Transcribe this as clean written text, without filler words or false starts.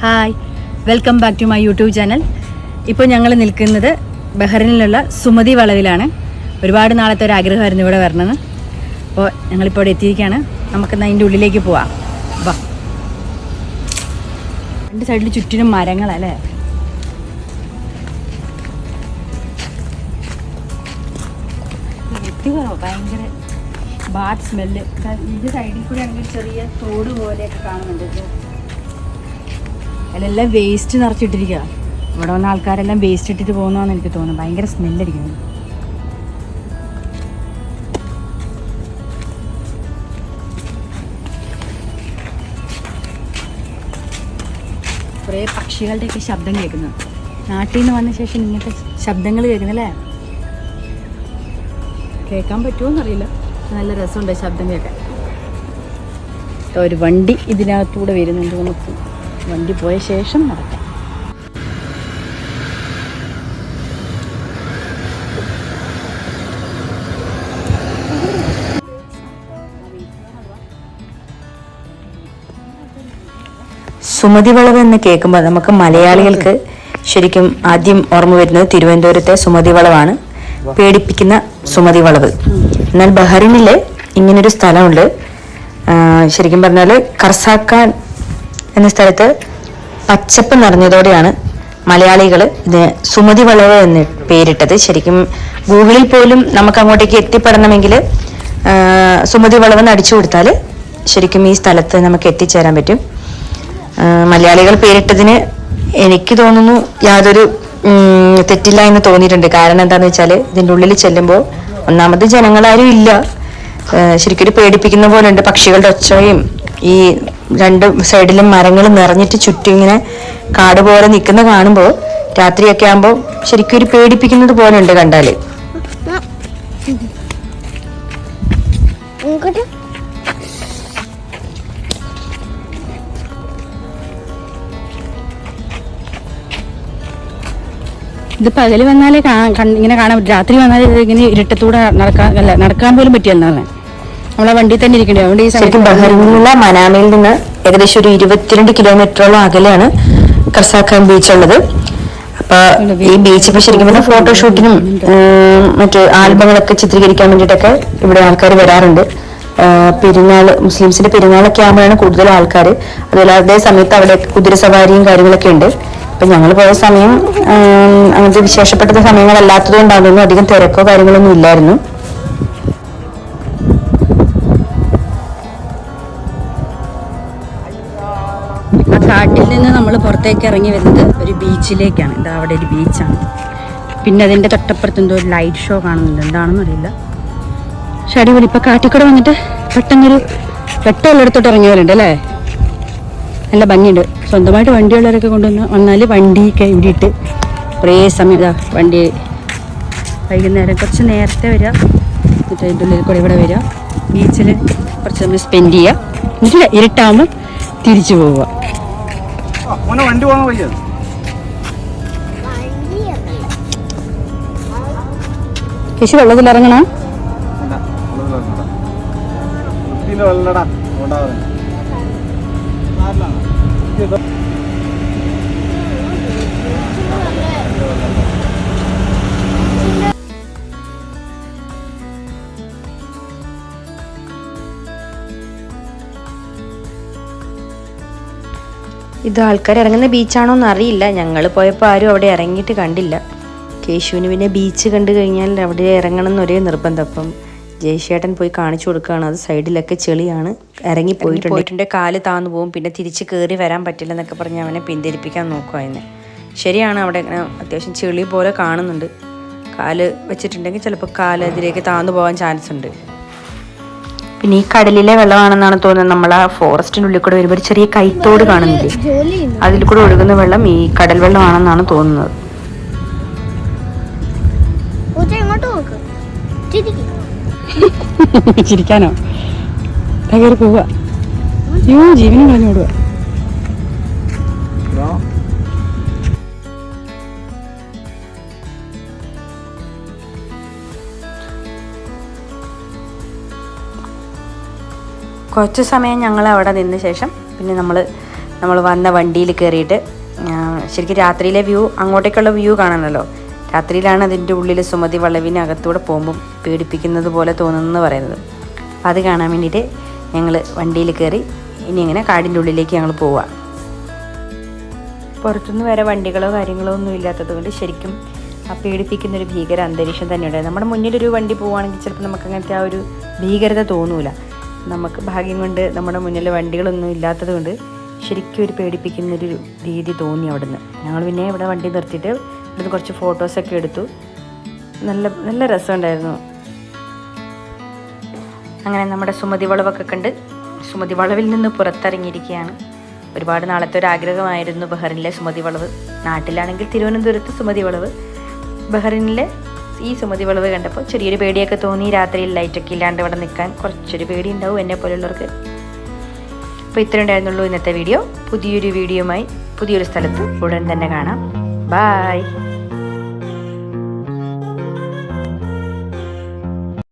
Hi, welcome back to my YouTube channel. ഇപ്പോൾ ഞങ്ങൾ നിൽക്കുന്നത് ബഹ്റിനിലുള്ള സുമതി വളവിലാണ്. ഒരുപാട് നാളത്തെ ഒരു ആഗ്രഹമായിരുന്നു ഇവിടെ വരണമെന്ന്. അപ്പോൾ ഞങ്ങളിപ്പോൾ ഇവിടെ എത്തിയിരിക്കുകയാണ്. നമുക്കെന്നാൽ അതിൻ്റെ ഉള്ളിലേക്ക് പോവാം. വാ. രണ്ട് സൈഡിൽ ചുറ്റിനും മരങ്ങളല്ലേ. ഭയങ്കര ബാഡ് സ്മെല്ല്. ഇത് സൈഡിൽ കൂടെ ആണെങ്കിൽ ചെറിയ തോട് പോലെയൊക്കെ കാണുന്നുണ്ട്. അതിലെല്ലാം വേസ്റ്റ് നിറച്ചിട്ടിരിക്കുക. ഇവിടെ വന്ന ആൾക്കാരെല്ലാം വേസ്റ്റ് ഇട്ടിട്ട് പോകുന്നതെന്ന് എനിക്ക് തോന്നുന്നു. ഭയങ്കര സ്മെല്ലടിക്കുന്നു. കുറേ പക്ഷികളുടെയൊക്കെ ശബ്ദം കേൾക്കുന്നു. നാട്ടിൽ നിന്ന് വന്ന ശേഷം ഇങ്ങനത്തെ ശബ്ദങ്ങൾ കേൾക്കുന്നല്ലേ. കേൾക്കാൻ പറ്റുമോയെന്നറിയില്ല. നല്ല രസമുണ്ട് ശബ്ദം കേൾക്കാൻ. ഒരു വണ്ടി ഇതിനകത്തൂടെ വരുന്നുണ്ട്. നമുക്ക് വണ്ടി പോയ ശേഷം നടക്കാം. സുമതി വളവ് എന്ന് കേൾക്കുമ്പോൾ നമുക്ക് മലയാളികൾക്ക് ശരിക്കും ആദ്യം ഓർമ്മ വരുന്നത് തിരുവനന്തപുരത്തെ സുമതി വളവാണ്. പേടിപ്പിക്കുന്ന സുമതി വളവ്. എന്നാൽ ബഹ്റിനില് ഇങ്ങനൊരു സ്ഥലമുണ്ട്. ശരിക്കും പറഞ്ഞാൽ കർസാക്കാൻ എന്ന സ്ഥലത്ത് പച്ചപ്പ് നിറഞ്ഞതോടെയാണ് മലയാളികൾ ഇതിന് സുമതി വളവ് എന്ന് പേരിട്ടത്. ശരിക്കും ഗൂഗിളിൽ പോലും നമുക്ക് അങ്ങോട്ടേക്ക് എത്തിപ്പെടണമെങ്കിൽ സുമതി വളവ് എന്ന് അടിച്ചു കൊടുത്താൽ ശരിക്കും ഈ സ്ഥലത്ത് നമുക്ക് എത്തിച്ചേരാൻ പറ്റും. മലയാളികൾ പേരിട്ടതിന് എനിക്ക് തോന്നുന്നു യാതൊരു തെറ്റില്ല എന്ന് തോന്നിയിട്ടുണ്ട്. കാരണം എന്താണെന്ന് വെച്ചാൽ ഇതിൻ്റെ ഉള്ളിൽ ചെല്ലുമ്പോൾ ഒന്നാമത് ജനങ്ങളാരും ഇല്ല. ശരിക്കും ഒരു പേടിപ്പിക്കുന്ന പോലെ ഉണ്ട്. പക്ഷികളുടെ ഒച്ചയും ഈ രണ്ട് സൈഡിലും മരങ്ങൾ നിറഞ്ഞിട്ട് ചുറ്റും ഇങ്ങനെ കാട് പോലെ നിൽക്കുന്ന കാണുമ്പോൾ രാത്രിയൊക്കെ ആകുമ്പോൾ ശരിക്കും ഒരു പേടിപ്പിക്കുന്നത് പോലെ ഉണ്ട് കണ്ടാല്. ഇത് പകല് വന്നാലേ ഇങ്ങനെ കാണാൻ പറ്റും. രാത്രി വന്നാൽ ഇങ്ങനെ ഇരുട്ടത്തൂടെ നടക്കാൻ പോലും പറ്റിയെന്നാണ്. നമ്മളെ വണ്ടി തന്നെ ഇരിക്കണ്ടേ. അതുകൊണ്ട് ഈ ശരിക്കും ബഹ്റിനിലുള്ള മനാമയിൽ നിന്ന് ഏകദേശം ഒരു 22 കിലോമീറ്ററോളം അകലെയാണ് കർസാക്കാൻ ബീച്ച് ഉള്ളത്. അപ്പൊ ഈ ബീച്ച് ഇപ്പൊ ശരിക്കും പറഞ്ഞാൽ ഫോട്ടോഷൂട്ടിനും മറ്റു ആൽബങ്ങളൊക്കെ ചിത്രീകരിക്കാൻ വേണ്ടിയിട്ടൊക്കെ ഇവിടെ ആൾക്കാർ വരാറുണ്ട്. പെരുന്നാള്, മുസ്ലിംസിന്റെ പെരുന്നാളൊക്കെ ആകുമ്പോഴാണ് കൂടുതൽ ആൾക്കാർ. അതുപോലെ അതേ സമയത്ത് അവിടെ കുതിരസവാരിയും കാര്യങ്ങളൊക്കെ ഉണ്ട്. അപ്പൊ ഞങ്ങൾ പോയ സമയം അങ്ങനത്തെ വിശേഷപ്പെട്ട സമയങ്ങളല്ലാത്തത് കൊണ്ടാകുന്നു അധികം തിരക്കോ കാര്യങ്ങളൊന്നും ഇല്ലായിരുന്നു. ആ കാട്ടിൽ നിന്ന് നമ്മൾ പുറത്തേക്ക് ഇറങ്ങി വരുന്നത് ഒരു ബീച്ചിലേക്കാണ്. ഇതാ അവിടെ ഒരു ബീച്ചാണ്. പിന്നെ അതിൻ്റെ തൊട്ടപ്പുറത്ത് എന്തോ ഒരു ലൈറ്റ് ഷോ കാണുന്നുണ്ട്. എന്താണെന്ന് അറിയില്ല. പക്ഷെ അടിപൊളി. ഇപ്പം കാട്ടിക്കൂടെ വന്നിട്ട് പെട്ടെന്നൊരു വെട്ടമുള്ളിടത്തോട്ട് ഇറങ്ങിയവരുണ്ട് അല്ലേ. നല്ല ഭംഗിയുണ്ട്. സ്വന്തമായിട്ട് വണ്ടിയുള്ളവരൊക്കെ വന്നാൽ വണ്ടിയൊക്കെ ഇവിടെ ഇട്ട് കുറേ സമയം ഇതാ വണ്ടി വൈകുന്നേരം കുറച്ച് നേരത്തെ വരിക. എന്നിട്ട് അതിൻ്റെ ഉള്ളിൽ കൂടെ ഇവിടെ വരിക. ബീച്ചിൽ കുറച്ച് സമയം സ്പെൻഡ് ചെയ്യുക. എന്നിട്ട് ഇരുട്ടാകുമ്പോൾ തിരിച്ചു പോവുക. കേശു വെള്ളത്തിൽ ഇറങ്ങണം. ഇത് ആൾക്കാർ ഇറങ്ങുന്ന ബീച്ചാണോന്ന് അറിയില്ല. ഞങ്ങൾ പോയപ്പോൾ ആരും അവിടെ ഇറങ്ങിയിട്ട് കണ്ടില്ല. കേശുവിന് പിന്നെ ബീച്ച് കണ്ടു കഴിഞ്ഞാൽ അവിടെ ഇറങ്ങണം എന്നൊരേ നിർബന്ധം. അപ്പം ജയശേട്ടൻ പോയി കാണിച്ചു കൊടുക്കുകയാണ്. അത് സൈഡിലൊക്കെ ചെളിയാണ്. ഇറങ്ങി പോയിട്ടുണ്ട്. കാല് താന്നു പോകും. പിന്നെ തിരിച്ച് കയറി വരാൻ പറ്റില്ല എന്നൊക്കെ പറഞ്ഞ് അവനെ പിന്തിരിപ്പിക്കാൻ നോക്കുക. അതിനെ ശരിയാണ്. അവിടെ ഇങ്ങനെ അത്യാവശ്യം ചെളി പോലെ കാണുന്നുണ്ട്. കാല് വെച്ചിട്ടുണ്ടെങ്കിൽ ചിലപ്പോൾ കാല് അതിലേക്ക് താന്നു പോകാൻ ചാൻസ് ഉണ്ട്. പിന്നെ ഈ കടലിലെ വെള്ളമാണെന്നാണ് തോന്നുന്നത്. നമ്മൾ ആ ഫോറസ്റ്റിൻ്റെ ഉള്ളിൽ കൂടെ വരുമ്പോൾ ഒരു ചെറിയ കൈത്തോട് കാണുന്നില്ലേ, അതിൽ കൂടെ ഒഴുകുന്ന വെള്ളം ഈ കടൽ വെള്ളമാണെന്നാണ് തോന്നുന്നത്. ചിരിക്കാനോ? കയറി പോവുക. ജീവനും കളഞ്ഞോടുക. കുറച്ച് സമയം ഞങ്ങൾ അവിടെ നിന്ന ശേഷം പിന്നെ നമ്മൾ നമ്മൾ വന്ന വണ്ടിയിൽ കയറിയിട്ട് ശരിക്കും രാത്രിയിലെ വ്യൂ, അങ്ങോട്ടേക്കുള്ള വ്യൂ കാണാനല്ലോ. രാത്രിയിലാണ് അതിൻ്റെ ഉള്ളിൽ സുമതി വളവിനകത്തൂടെ പോകുമ്പം പേടിപ്പിക്കുന്നത് പോലെ തോന്നുന്നു പറയുന്നത്. അപ്പം അത് കാണാൻ വേണ്ടിയിട്ട് ഞങ്ങൾ വണ്ടിയിൽ കയറി ഇനി ഇങ്ങനെ കാടിൻ്റെ ഉള്ളിലേക്ക് ഞങ്ങൾ പോവുക. പുറത്തുനിന്ന് വരെ വണ്ടികളോ കാര്യങ്ങളോ ഒന്നും ഇല്ലാത്തത് കൊണ്ട് ശരിക്കും ആ പേടിപ്പിക്കുന്നൊരു ഭീകര അന്തരീക്ഷം തന്നെയുണ്ട്. നമ്മുടെ മുന്നിലൊരു വണ്ടി പോവുകയാണെങ്കിൽ ചിലപ്പോൾ നമുക്ക് അങ്ങനത്തെ ആ ഒരു ഭീകരത തോന്നൂല. നമുക്ക് ഭാഗ്യം കൊണ്ട് നമ്മുടെ മുന്നിൽ വണ്ടികളൊന്നും ഇല്ലാത്തത് കൊണ്ട് ശരിക്കും ഒരു പേടിപ്പിക്കുന്നൊരു രീതി തോന്നി അവിടുന്ന്. ഞങ്ങൾ പിന്നെ ഇവിടെ വണ്ടി നിർത്തിയിട്ട് ഇവിടുന്ന് കുറച്ച് ഫോട്ടോസൊക്കെ എടുത്തു. നല്ല രസമുണ്ടായിരുന്നു. അങ്ങനെ നമ്മുടെ സുമതി വളവൊക്കെ കണ്ട് സുമതി വളവിൽ നിന്ന് പുറത്തിറങ്ങിയിരിക്കുകയാണ്. ഒരുപാട് നാളത്തെ ഒരു ആഗ്രഹമായിരുന്നു ബഹ്റിനിലെ സുമതി വളവ്. നാട്ടിലാണെങ്കിൽ തിരുവനന്തപുരത്ത് സുമതി വളവ്. ബഹ്റിനിലെ ഈ സുമതി വളവ് കണ്ടപ്പോൾ ചെറിയൊരു പേടിയൊക്കെ തോന്നി. രാത്രിയിൽ ലൈറ്റൊക്കെ ഇല്ലാണ്ട് ഇവിടെ നിൽക്കാൻ കുറച്ചൊരു പേടി ഉണ്ടാവും എന്നെ പോലുള്ളവർക്ക്. അപ്പോൾ ഇത്രയും ഉണ്ടായിരുന്നുള്ളൂ ഇന്നത്തെ വീഡിയോ. പുതിയൊരു വീഡിയോയുമായി പുതിയൊരു സ്ഥലത്ത് ഉടൻ തന്നെ കാണാം. ബായ്.